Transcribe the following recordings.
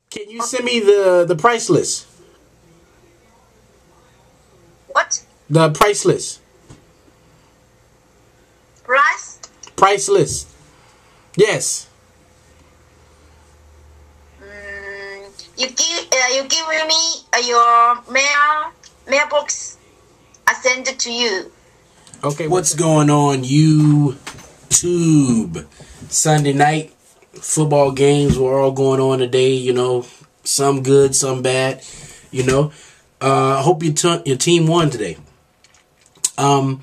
Can you send me the price list? What? The price list. Price? Price list. Yes. You give me your mailbox. I send it to you. Okay. What's going on YouTube? Sunday night football games were all going on today. You know, some good, some bad. You know, I hope your team won today. But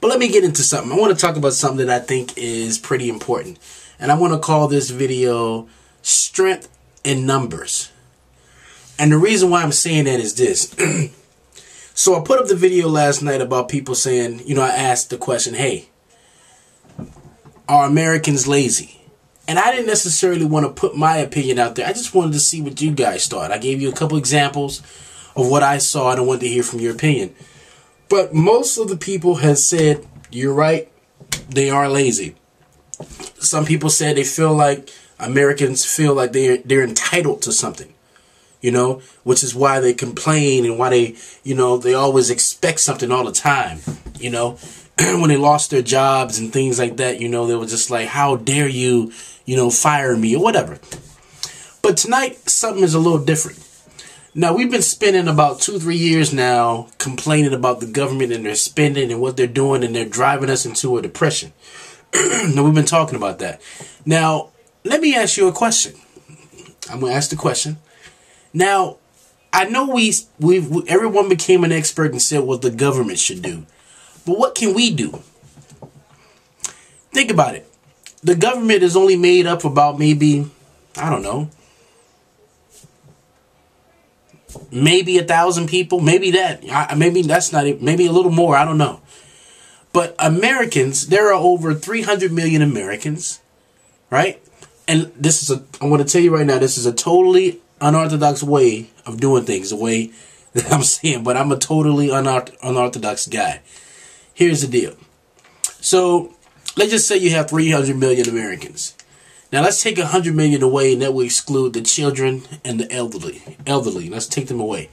let me get into something. I want to talk about something that I think is pretty important, and I want to call this video "Strength in Numbers." And the reason why I'm saying that is this. So I put up the video last night about people saying, you know, I asked the question, hey, are Americans lazy? And I didn't necessarily want to put my opinion out there. I just wanted to see what you guys thought. I gave you a couple examples of what I saw, and I wanted to hear from your opinion. But most of the people have said, you're right, they are lazy. Some people said they feel like Americans feel like they're entitled to something. You know, which is why they complain and why they, you know, they always expect something all the time. You know, when they lost their jobs and things like that, you know, they were just like, how dare you, you know, fire me or whatever. But tonight, something is a little different. Now, we've been spending about 2-3 years now complaining about the government and their spending and what they're doing, and they're driving us into a depression. Now, we've been talking about that. Now, let me ask you a question. I'm going to ask the question. Now, I know everyone became an expert and said what the government should do. But what can we do? Think about it. The government is only made up about maybe, I don't know, maybe 1,000 people. Maybe that. Maybe that's not it. Maybe a little more. I don't know. But Americans, there are over 300 million Americans, right? And this is I want to tell you right now, this is a totally unorthodox way of doing things, the way that I'm saying, but I'm a totally unorthodox guy. Here's the deal. So let's just say you have 300 million Americans. Now let's take 100 million away, and that will exclude the children and the elderly. Let's take them away.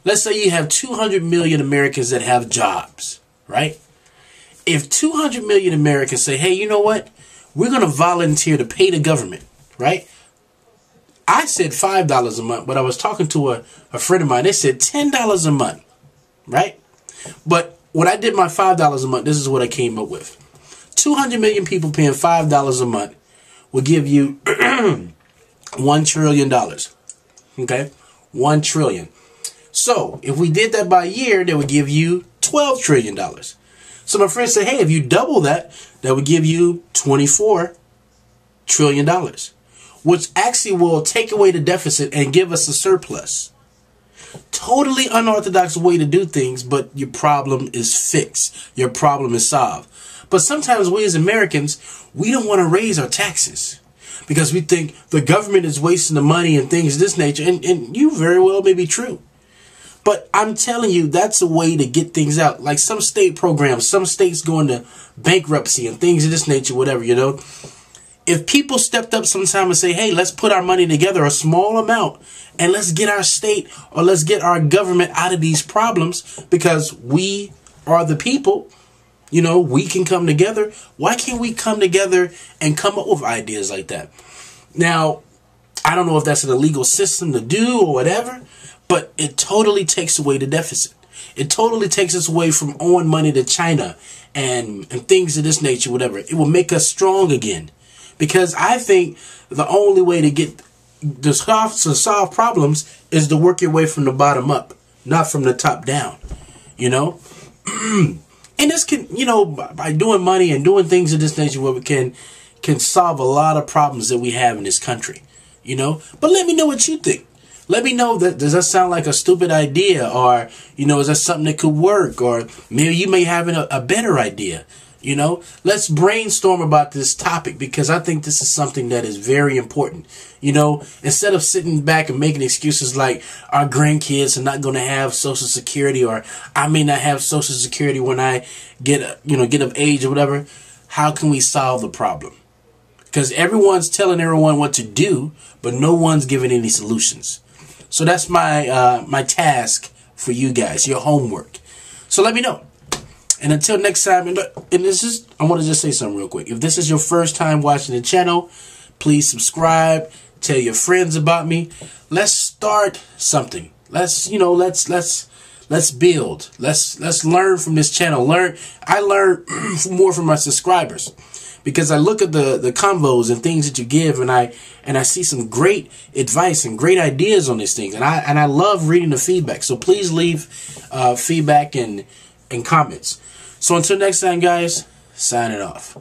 Let's say you have 200 million Americans that have jobs, right? If 200 million Americans say, hey, you know what? We're going to volunteer to pay the government, right? I said $5 a month, but I was talking to a friend of mine. They said $10 a month, right? But when I did my $5 a month, this is what I came up with. 200 million people paying $5 a month will give you $1 trillion. Okay? $1 trillion. So if we did that by year, that would give you $12 trillion. So my friend said, hey, if you double that, that would give you $24 trillion. Which actually will take away the deficit and give us a surplus. Totally unorthodox way to do things, but your problem is fixed. Your problem is solved. But sometimes we as Americans, we don't want to raise our taxes because we think the government is wasting the money and things of this nature. And you very well may be true. But I'm telling you, that's a way to get things out. Like some state programs, some states go into bankruptcy and things of this nature, whatever, you know. If people stepped up sometime and say, hey, let's put our money together, a small amount, and let's get our state or let's get our government out of these problems because we are the people, you know, we can come together. Why can't we come together and come up with ideas like that? Now, I don't know if that's an illegal system to do or whatever, but it totally takes away the deficit. It totally takes us away from owing money to China and things of this nature, whatever. It will make us strong again. Because I think the only way to get to solve problems is to work your way from the bottom up, not from the top down, you know. And this can, you know, by doing money and doing things of this nature, where we can solve a lot of problems that we have in this country, you know. But let me know what you think. Let me know, does that sound like a stupid idea, or, you know, is that something that could work, or maybe you may have a better idea. You know, let's brainstorm about this topic because I think this is something that is very important. You know, instead of sitting back and making excuses like our grandkids are not going to have Social Security, or I may not have Social Security when I get of age or whatever. How can we solve the problem? because everyone's telling everyone what to do, but no one's giving any solutions. So that's my my task for you guys, your homework. So let me know. And until next time, and this is, I want to just say something real quick. If this is your first time watching the channel, please subscribe. Tell your friends about me. Let's start something. Let's build. Let's learn from this channel. I learn more from my subscribers, because I look at the convos and things that you give, and I see some great advice and great ideas on these things, and I love reading the feedback. So please leave feedback and comments. So until next time, guys, signing off.